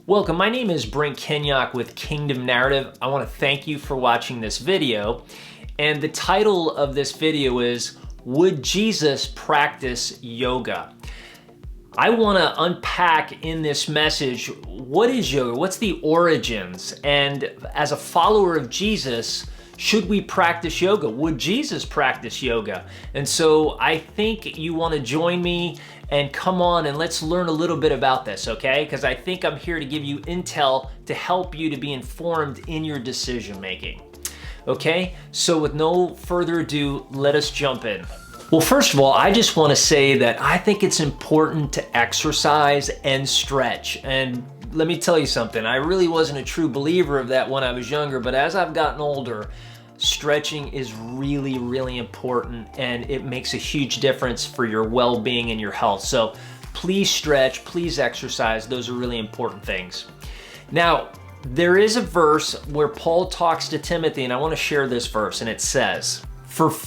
Welcome, my name is Brent Kenyock with Kingdom Narrative. I want to thank you for watching this video. And the title of this video is, Would Jesus Practice Yoga? I want to unpack in this message, what is yoga? What's the origins? And as a follower of Jesus, should we practice yoga? Would Jesus practice yoga? And so I think you want to join me and come on and let's learn a little bit about this, okay? Because I think I'm here to give you intel to help you to be informed in your decision making. Okay, so with no further ado, let us jump in. Well, first of all, I just want to say that I think it's important to exercise and stretch. And let me tell you something, I really wasn't a true believer of that when I was younger, but as I've gotten older, stretching is really, really important, and it makes a huge difference for your well-being and your health. So please stretch, please exercise. Those are really important things. Now, there is a verse where Paul talks to Timothy, and I want to share this verse, and it says,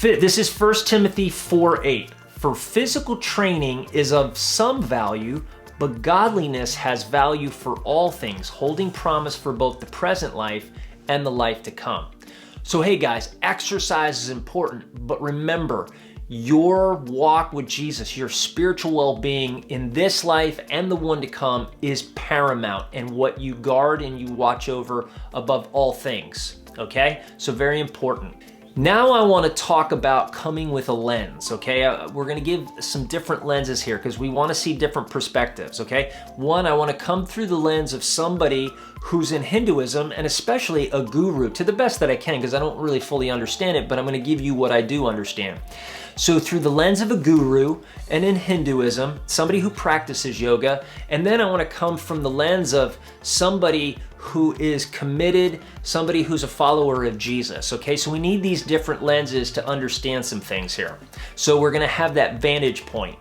this is 1 Timothy 4:8. For physical training is of some value, but godliness has value for all things, holding promise for both the present life and the life to come. So hey guys, exercise is important, but remember, your walk with Jesus, your spiritual well-being in this life and the one to come is paramount, and what you guard and you watch over above all things, okay? So very important. Now I want to talk about coming with a lens, okay? We're going to give some different lenses here because we want to see different perspectives, okay? One, I want to come through the lens of somebody who's in Hinduism, and especially a guru, to the best that I can, because I don't really fully understand it, but I'm going to give you what I do understand. So through the lens of a guru, and in Hinduism, somebody who practices yoga, and then I want to come from the lens of somebody who is committed, somebody who's a follower of Jesus, okay? So we need these different lenses to understand some things here. So we're gonna have that vantage point.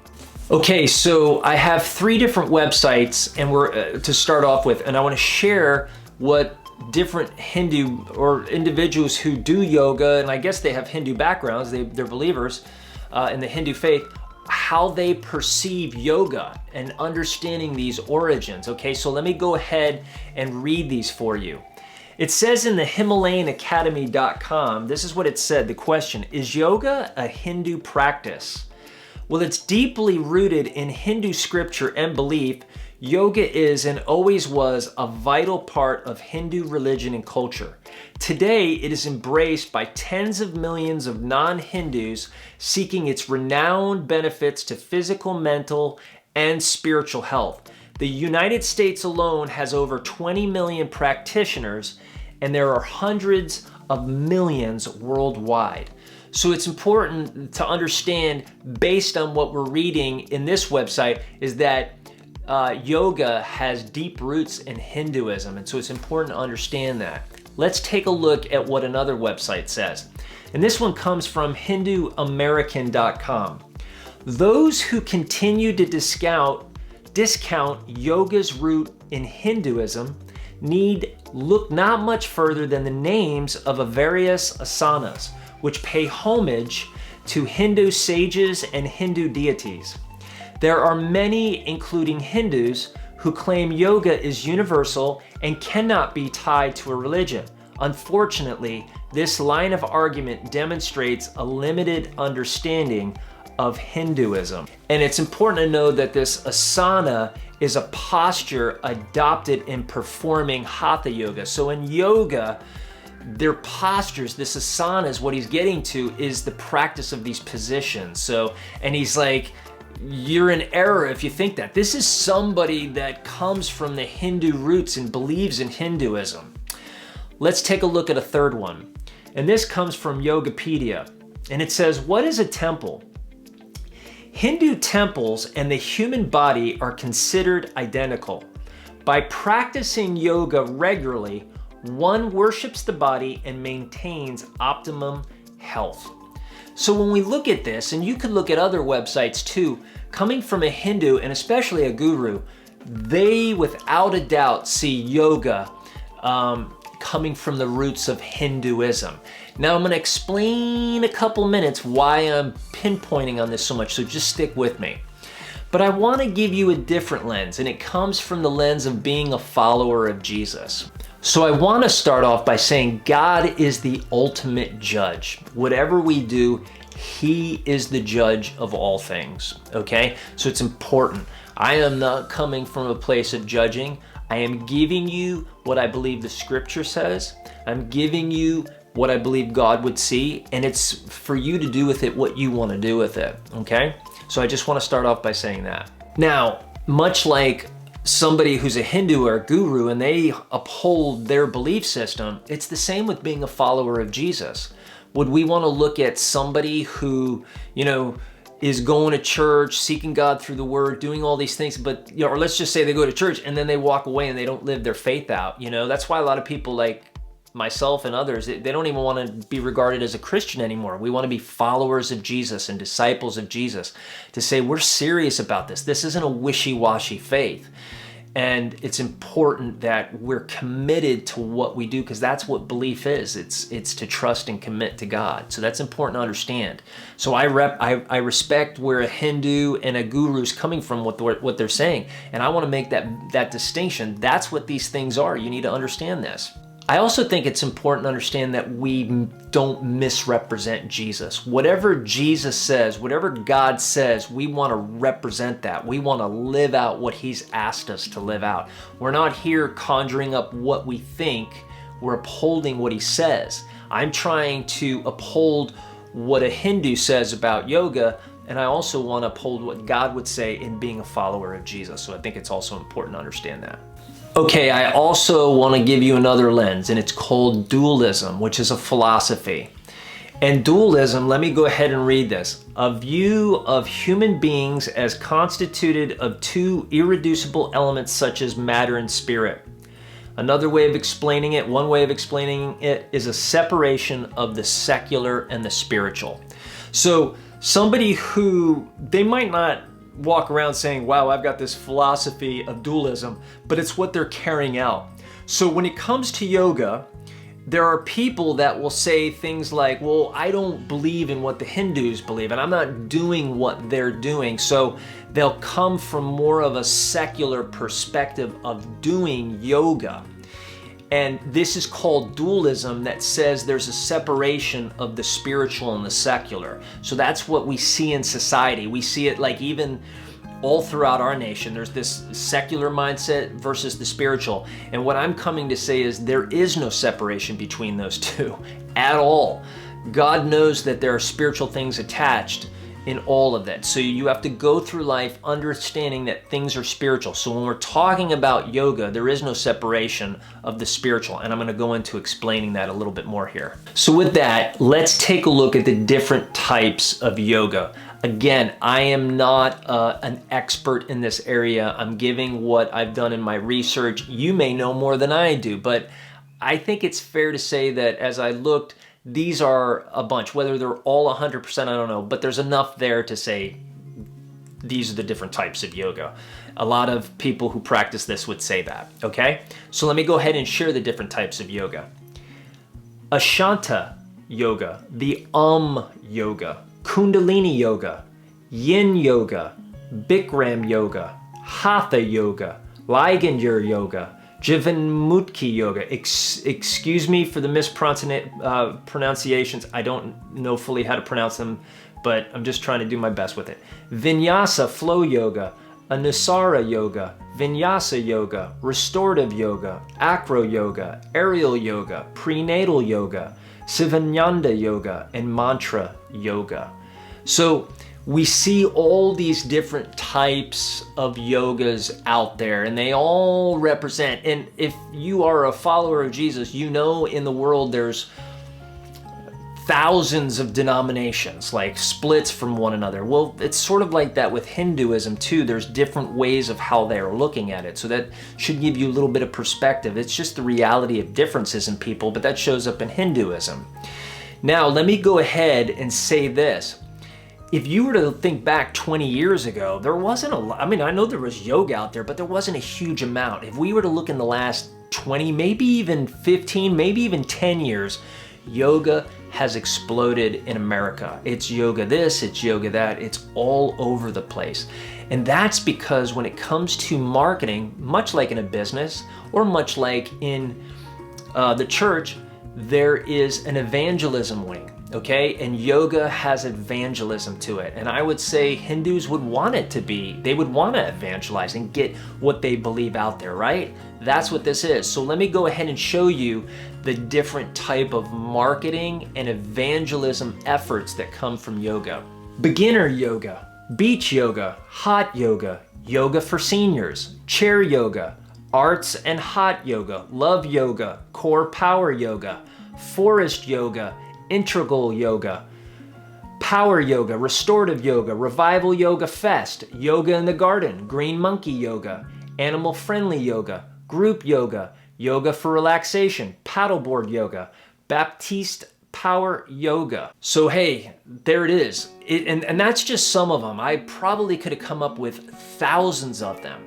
Okay, so I have 3 different websites, and we're to start off with, and I wanna share what different Hindu or individuals who do yoga, and I guess they have Hindu backgrounds, they're believers in the Hindu faith, how they perceive yoga and understanding these origins. Okay, so let me go ahead and read these for you. It says in the HimalayanAcademy.com, this is what it said, the question, is yoga a Hindu practice? Well, it's deeply rooted in Hindu scripture and belief. Yoga is and always was a vital part of Hindu religion and culture. Today, it is embraced by tens of millions of non-Hindus seeking its renowned benefits to physical, mental, and spiritual health. The United States alone has over 20 million practitioners, and there are hundreds of millions worldwide. So it's important to understand, based on what we're reading in this website, is that yoga has deep roots in Hinduism, and so it's important to understand that. Let's take a look at what another website says. And this one comes from hinduamerican.com. Those who continue to discount yoga's root in Hinduism need look not much further than the names of various asanas, which pay homage to Hindu sages and Hindu deities. There are many, including Hindus, who claim yoga is universal and cannot be tied to a religion. Unfortunately, this line of argument demonstrates a limited understanding of Hinduism. And it's important to know that this asana is a posture adopted in performing hatha yoga. So in yoga, their postures, this asana is what he's getting to, is the practice of these positions. So, and he's like, you're in error if you think that. This is somebody that comes from the Hindu roots and believes in Hinduism. Let's take a look at a third one. And this comes from Yogapedia. And it says, what is a temple? Hindu temples and the human body are considered identical. By practicing yoga regularly, one worships the body and maintains optimum health. So when we look at this, and you can look at other websites too, coming from a Hindu and especially a guru, they without a doubt see yoga coming from the roots of Hinduism. Now I'm going to explain a couple minutes why I'm pinpointing on this so much, so just stick with me. But I want to give you a different lens, and it comes from the lens of being a follower of Jesus. So I want to start off by saying God is the ultimate judge. Whatever we do, He is the judge of all things, okay? So it's important. I am not coming from a place of judging. I am giving you what I believe the scripture says. I'm giving you what I believe God would see, and it's for you to do with it what you want to do with it, okay? So I just want to start off by saying that. Now, much like somebody who's a Hindu or a guru and they uphold their belief system, it's the same with being a follower of Jesus. Would we want to look at somebody who, is going to church, seeking God through the word, doing all these things, but, or let's just say they go to church and then they walk away and they don't live their faith out, That's why a lot of people like myself and others, they don't even want to be regarded as a Christian anymore. We want to be followers of Jesus and disciples of Jesus, to say we're serious about this. This isn't a wishy-washy faith. And it's important that we're committed to what we do, because that's what belief is. It's to trust and commit to God. So that's important to understand. So I respect where a Hindu and a guru is coming from, what they're saying. And I want to make that distinction. That's what these things are. You need to understand this. I also think it's important to understand that we don't misrepresent Jesus. Whatever Jesus says, whatever God says, we want to represent that. We want to live out what He's asked us to live out. We're not here conjuring up what we think. We're upholding what He says. I'm trying to uphold what a Hindu says about yoga, and I also want to uphold what God would say in being a follower of Jesus. So I think it's also important to understand that. Okay, I also want to give you another lens, and it's called dualism, which is a philosophy. And dualism, let me go ahead and read this. A view of human beings as constituted of two irreducible elements such as matter and spirit. Another way of explaining it, one way of explaining it, is a separation of the secular and the spiritual. So somebody who, they might not walk around saying, wow, I've got this philosophy of dualism, but it's what they're carrying out. So when it comes to yoga, there are people that will say things like, well, I don't believe in what the Hindus believe, and I'm not doing what they're doing. So they'll come from more of a secular perspective of doing yoga. And this is called dualism, that says there's a separation of the spiritual and the secular. So that's what we see in society. We see it like even all throughout our nation. There's this secular mindset versus the spiritual. And what I'm coming to say is there is no separation between those two at all. God knows that there are spiritual things attached in all of that. So you have to go through life understanding that things are spiritual. So when we're talking about yoga, there is no separation of the spiritual. And I'm going to go into explaining that a little bit more here. So with that, let's take a look at the different types of yoga. Again, I am not an expert in this area. I'm giving what I've done in my research. You may know more than I do, but I think it's fair to say that as I looked, these are a bunch. Whether they're all 100%, I don't know, but there's enough there to say these are the different types of yoga. A lot of people who practice this would say that, okay? So let me go ahead and share the different types of yoga. Ashanta yoga, the yoga, Kundalini yoga, Yin yoga, Bikram yoga, Hatha yoga, Ligandur yoga, Jivanmukhi yoga. Excuse me for the mispronunciations. I don't know fully how to pronounce them, but I'm just trying to do my best with it. Vinyasa flow yoga, Anusara yoga, Vinyasa yoga, restorative yoga, acro yoga, aerial yoga, prenatal yoga, Sivananda yoga, and mantra yoga. So we see all these different types of yogas out there, and they all represent, and if you are a follower of Jesus, you know in the world there's thousands of denominations, like splits from one another. Well, it's sort of like that with Hinduism too. There's different ways of how they're looking at it. So that should give you a little bit of perspective. It's just the reality of differences in people, but that shows up in Hinduism. Now, let me go ahead and say this. If you were to think back 20 years ago, there wasn't a lot. I mean, I know there was yoga out there, but there wasn't a huge amount. If we were to look in the last 20, maybe even 15, maybe even 10 years, yoga has exploded in America. It's yoga this, it's yoga that, it's all over the place. And that's because when it comes to marketing, much like in a business or much like in the church, there is an evangelism wing, okay? And yoga has evangelism to it. And I would say Hindus would want it to be, they would want to evangelize and get what they believe out there, right? That's what this is. So let me go ahead and show you the different type of marketing and evangelism efforts that come from yoga. Beginner yoga, beach yoga, hot yoga, yoga for seniors, chair yoga, arts and hot yoga, love yoga, core power yoga, forest yoga, integral yoga, power yoga, restorative yoga, revival yoga fest, yoga in the garden, green monkey yoga, animal friendly yoga, group yoga, yoga for relaxation, paddleboard yoga, Baptiste power yoga. So hey, there it is. And that's just some of them. I probably could have come up with thousands of them.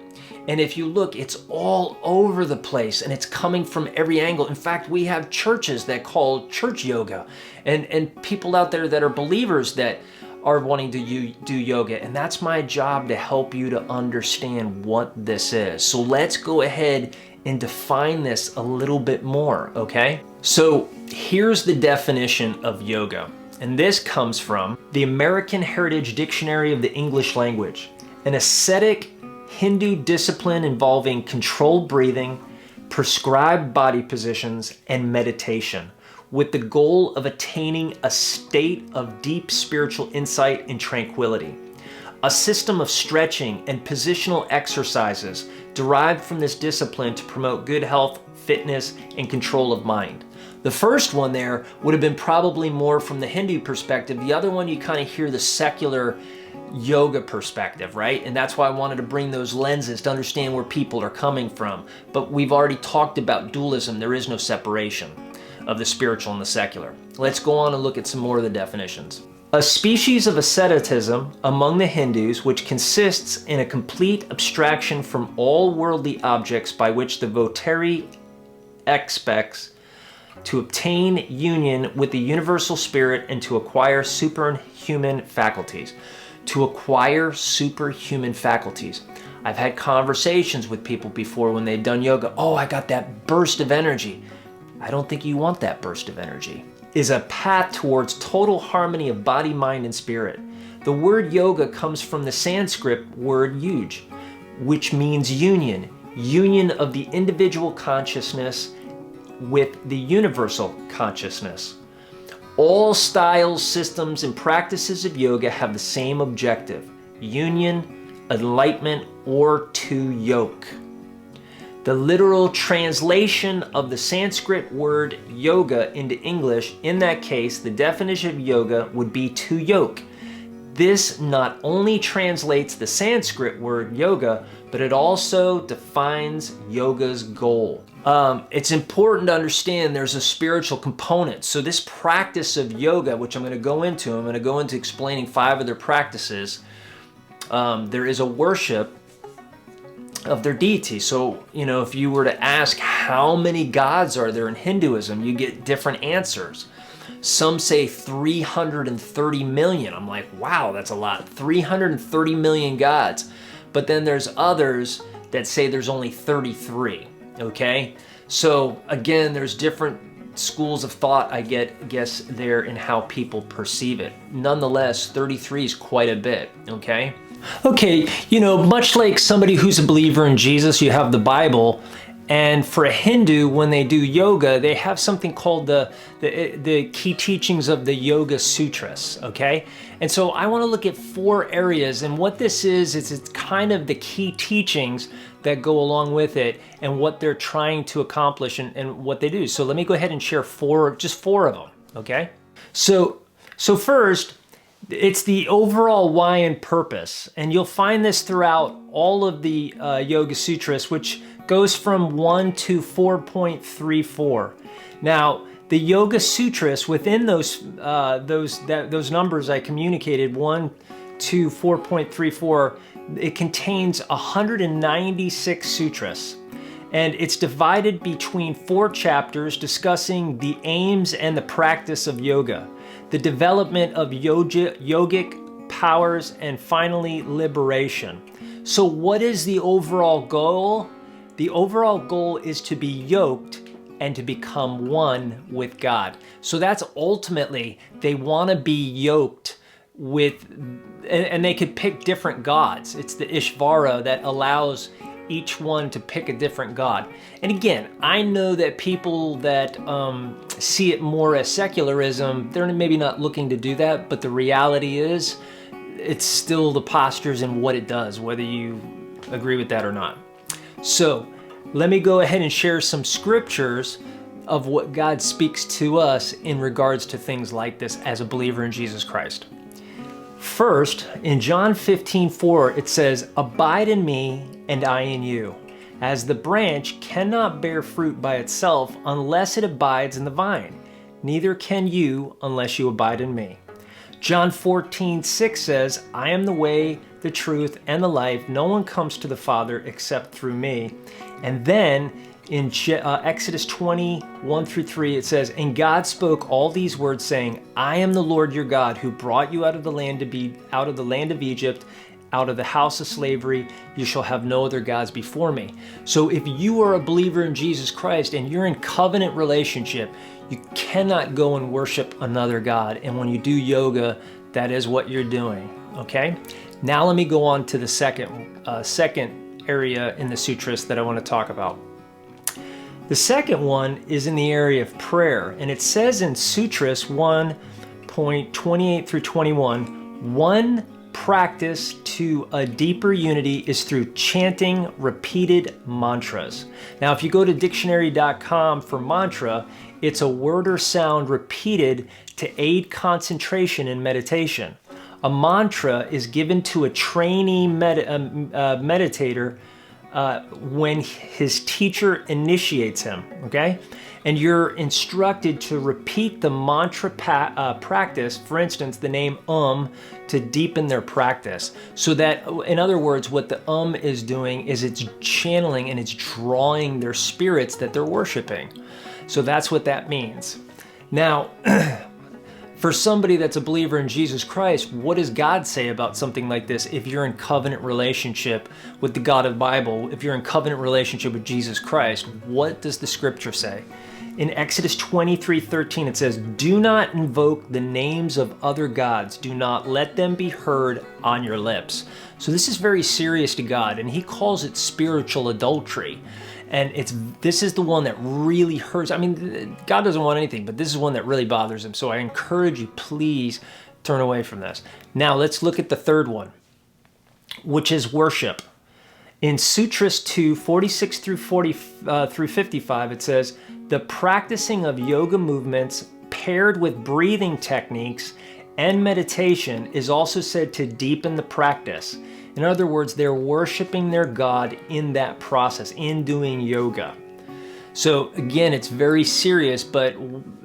And if you look, it's all over the place and it's coming from every angle. In fact, we have churches that call church yoga and people out there that are believers that are wanting to do yoga. And that's my job, to help you to understand what this is. So let's go ahead and define this a little bit more, okay? So here's the definition of yoga. And this comes from the American Heritage Dictionary of the English Language. An ascetic Hindu discipline involving controlled breathing, prescribed body positions, and meditation, with the goal of attaining a state of deep spiritual insight and tranquility. A system of stretching and positional exercises derived from this discipline to promote good health, fitness, and control of mind. The first one there would have been probably more from the Hindu perspective. The other one, you kind of hear the secular yoga perspective, right? And that's why I wanted to bring those lenses to understand where people are coming from. But we've already talked about dualism. There is no separation of the spiritual and the secular. Let's go on and look at some more of the definitions. A species of asceticism among the Hindus, which consists in a complete abstraction from all worldly objects, by which the votary expects to obtain union with the universal spirit and to acquire superhuman faculties. To acquire superhuman faculties. I've had conversations with people before when they've done yoga. Oh, I got that burst of energy. I don't think you want that burst of energy. Is a path towards total harmony of body, mind, and spirit. The word yoga comes from the Sanskrit word yuj, which means union. Union of the individual consciousness with the universal consciousness. All styles, systems, and practices of yoga have the same objective: union, enlightenment, or to yoke. The literal translation of the Sanskrit word yoga into English, in that case, the definition of yoga would be to yoke. This not only translates the Sanskrit word yoga, but it also defines yoga's goal. It's important to understand there's a spiritual component. So this practice of yoga, which I'm going to go into explaining 5 of their practices. There is a worship of their deity. So, you know, if you were to ask how many gods are there in Hinduism, you get different answers. Some say 330 million. I'm like, wow, that's a lot. 330 million gods. But then there's others that say there's only 33, okay? So again, there's different schools of thought, I guess, there in how people perceive it. Nonetheless, 33 is quite a bit, okay? Okay, you know, much like somebody who's a believer in Jesus, you have the Bible, and for a Hindu, when they do yoga, they have something called the key teachings of the Yoga Sutras, okay? And so I want to look at 4 areas, and what this is it's kind of the key teachings that go along with it and what they're trying to accomplish and what they do. So let me go ahead and share just four of them, okay? So first, it's the overall why and purpose, and you'll find this throughout all of the Yoga Sutras, which goes from 1 to 4.34. Now, the Yoga Sutras, within those numbers I communicated, 1 to 4.34, it contains 196 sutras. And it's divided between 4 chapters discussing the aims and the practice of yoga, the development of yogic powers, and finally liberation. So what is the overall goal? The overall goal is to be yoked and to become one with God. So that's ultimately, they want to be yoked with, and they could pick different gods. It's the Ishvara that allows each one to pick a different god. And again, I know that people that see it more as secularism, they're maybe not looking to do that, but the reality is, it's still the postures and what it does, whether you agree with that or not. So let me go ahead and share some scriptures of what God speaks to us in regards to things like this as a believer in Jesus Christ. First, in John 15:4, it says, "Abide in me and I in you, as the branch cannot bear fruit by itself unless it abides in the vine. Neither can you unless you abide in me." John 14:6 says, "I am the way, the truth, and the life. No one comes to the Father except through me." And then in Exodus 20:1-3, it says, "And God spoke all these words, saying, I am the Lord your God, who brought you out of the land of Egypt, out of the house of slavery. You shall have no other gods before me." So if you are a believer in Jesus Christ and you're in covenant relationship, you cannot go and worship another god. And when you do yoga, that is what you're doing, okay? Now let me go on to the second area in the sutras that I want to talk about. The second one is in the area of prayer, and it says in Sutras 1.28-21, one practice to a deeper unity is through chanting repeated mantras. Now, if you go to dictionary.com for mantra, it's a word or sound repeated to aid concentration in meditation. A mantra is given to a trainee meditator when his teacher initiates him, okay? And you're instructed to repeat the mantra practice, for instance, the name to deepen their practice. So that, in other words, what the is doing is it's channeling and it's drawing their spirits that they're worshiping. So that's what that means. Now, for somebody that's a believer in Jesus Christ, what does God say about something like this? If you're in covenant relationship with the God of the Bible, if you're in covenant relationship with Jesus Christ, what does the scripture say? In Exodus 23:13, it says, "Do not invoke the names of other gods. Do not let them be heard on your lips." So this is very serious to God, and he calls it spiritual adultery. And this is the one that really hurts. I mean, God doesn't want anything, but this is one that really bothers him. So I encourage you, please turn away from this. Now let's look at the third one, which is worship. In Sutras 2:46-55, it says, "The practicing of yoga movements paired with breathing techniques and meditation is also said to deepen the practice." In other words, they're worshiping their God in that process, in doing yoga. So again, it's very serious, but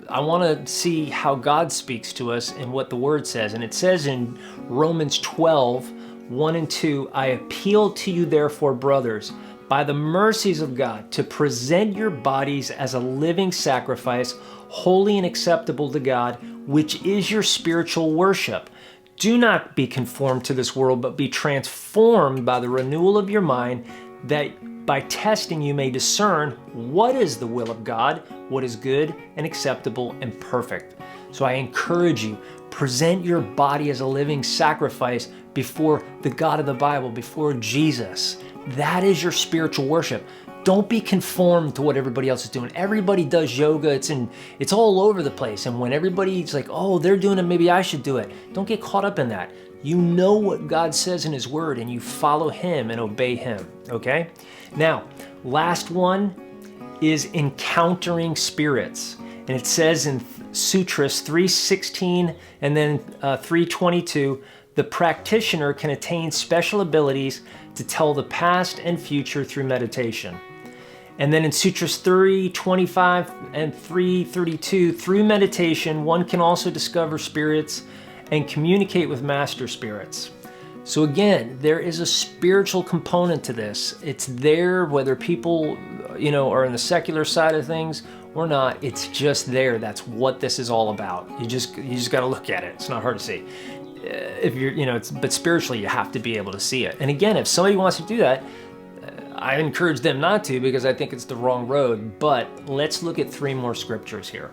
I want to see how God speaks to us and what the Word says. And it says in Romans 12:1-2, "I appeal to you, therefore, brothers, by the mercies of God, to present your bodies as a living sacrifice, holy and acceptable to God, which is your spiritual worship. Do not be conformed to this world, but be transformed by the renewal of your mind, that by testing you may discern what is the will of God, what is good and acceptable and perfect." So I encourage you, present your body as a living sacrifice before the God of the Bible, before Jesus. That is your spiritual worship. Don't be conformed to what everybody else is doing. Everybody does yoga. It's all over the place. And when everybody's like, "Oh, they're doing it, maybe I should do it." Don't get caught up in that. You know what God says in His Word, and you follow Him and obey Him, okay? Now, last one is encountering spirits. And it says in Sutras 3:16 and then 3:22, "The practitioner can attain special abilities to tell the past and future through meditation." And then in Sutras 3:25 and 3:32, "Through meditation, one can also discover spirits and communicate with master spirits." So again, there is a spiritual component to this. It's there whether people, are in the secular side of things or not. It's just there. That's what this is all about. You just got to look at it. It's not hard to see. If you're, but spiritually, you have to be able to see it. And again, if somebody wants to do that, I encourage them not to, because I think it's the wrong road. But let's look at 3 more scriptures here.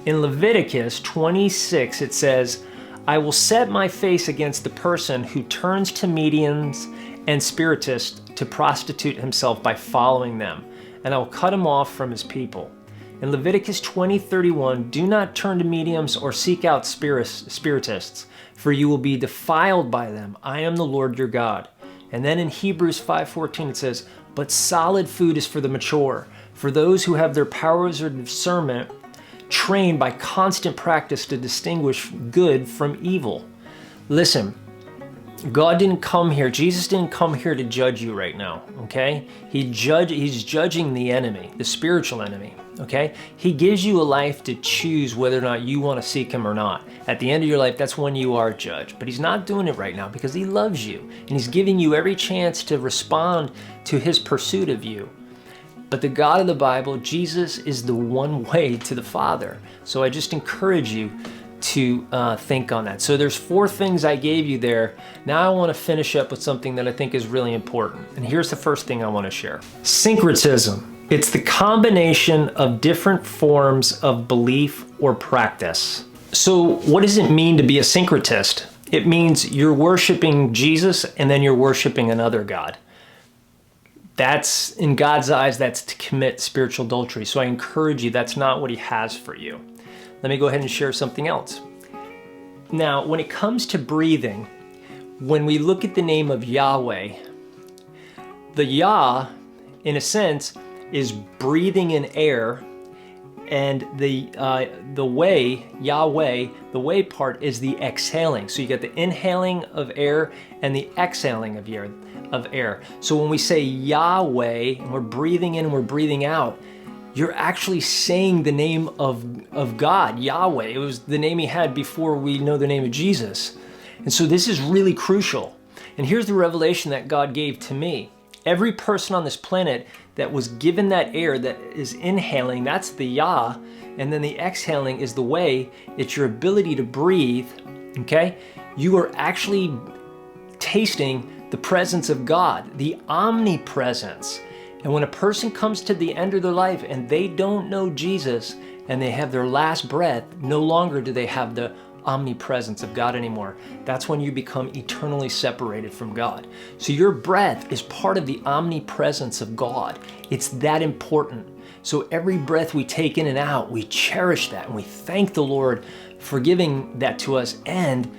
In Leviticus 26, it says, I will set my face against the person who turns to mediums and spiritists to prostitute himself by following them, and I will cut him off from his people. In Leviticus 20:31, do not turn to mediums or seek out spiritists, for you will be defiled by them. I am the Lord your God. And then in Hebrews 5:14 it says, but solid food is for the mature, for those who have their powers of discernment trained by constant practice to distinguish good from evil. Listen, God didn't come here, Jesus didn't come here to judge you right now, okay? He's judging the enemy, the spiritual enemy, okay? He gives you a life to choose whether or not you want to seek him or not. At the end of your life, that's when you are judged. But he's not doing it right now because he loves you, and he's giving you every chance to respond to his pursuit of you. But the God of the Bible, Jesus, is the one way to the Father. So I just encourage you to think on that. So there's 4 things I gave you there. Now I want to finish up with something that I think is really important. And here's the first thing I want to share. Syncretism. It's the combination of different forms of belief or practice. So what does it mean to be a syncretist? It means you're worshiping Jesus and then you're worshiping another God. That's, in God's eyes, that's to commit spiritual adultery. So I encourage you, that's not what he has for you. Let me go ahead and share something else. Now, when it comes to breathing, when we look at the name of Yahweh, the Yah, in a sense, is breathing in air, and the way, Yahweh, the way part is the exhaling. So you get the inhaling of air and the exhaling of air. So when we say Yahweh, and we're breathing in and we're breathing out, you're actually saying the name of God, Yahweh. It was the name he had before we know the name of Jesus. And so this is really crucial. And here's the revelation that God gave to me. Every person on this planet that was given that air that is inhaling, that's the Yah, and then the exhaling is the way. It's your ability to breathe, okay? You are actually tasting the presence of God, the omnipresence. And when a person comes to the end of their life and they don't know Jesus and they have their last breath, no longer do they have the omnipresence of God anymore. That's when you become eternally separated from God. So your breath is part of the omnipresence of God. It's that important. So every breath we take in and out, we cherish that and we thank the Lord for giving that to us, and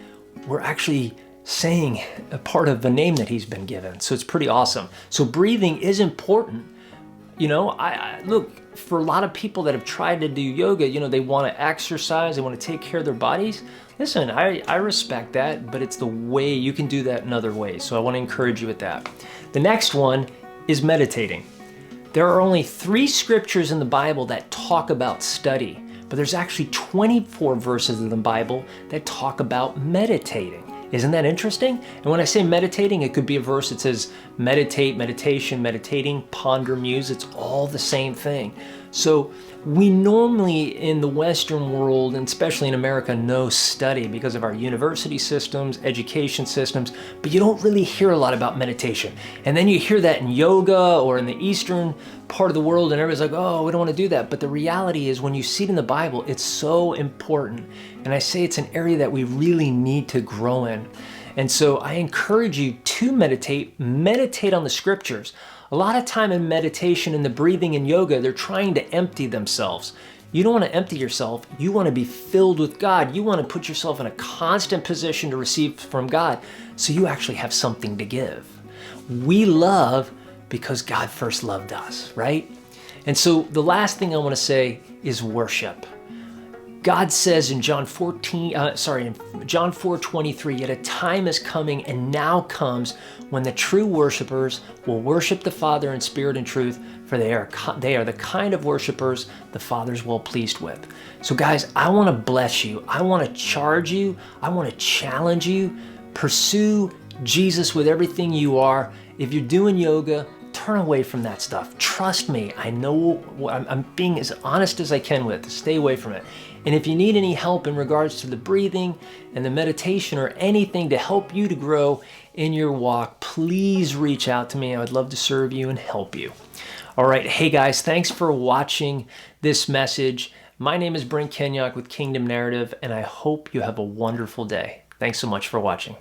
we're actually saying a part of the name that he's been given. So it's pretty awesome. So breathing is important. I look, for a lot of people that have tried to do yoga, they want to exercise, they want to take care of their bodies. Listen, I respect that, but it's the way you can do that in other ways. So I want to encourage you with that. The next one is meditating. There are only 3 scriptures in the Bible that talk about study, but there's actually 24 verses in the Bible that talk about meditating. Isn't that interesting? And when I say meditating, it could be a verse that says meditate, meditation, meditating, ponder, muse. It's all the same thing. So we normally in the Western world, and especially in America, know study because of our university systems, education systems, but you don't really hear a lot about meditation. And then you hear that in yoga or in the Eastern part of the world, and everybody's like, oh, we don't want to do that. But the reality is, when you see it in the Bible, it's so important. And I say it's an area that we really need to grow in. And so I encourage you to meditate on the scriptures. A lot of time in meditation and the breathing and yoga, they're trying to empty themselves. You don't want to empty yourself. You want to be filled with God. You want to put yourself in a constant position to receive from God, so you actually have something to give. We love because God first loved us, right? And so the last thing I want to say is worship. God says in John 4:23, yet a time is coming and now comes when the true worshipers will worship the Father in spirit and truth, for they are the kind of worshipers the Father's well pleased with. So guys, I want to bless you. I want to charge you. I want to challenge you. Pursue Jesus with everything you are. If you're doing yoga, turn away from that stuff. Trust me, I know I'm being as honest as I can with it. Stay away from it. And if you need any help in regards to the breathing and the meditation or anything to help you to grow in your walk, please reach out to me. I would love to serve you and help you. All right, hey guys, thanks for watching this message. My name is Brent Kenyock with Kingdom Narrative, and I hope you have a wonderful day. Thanks so much for watching.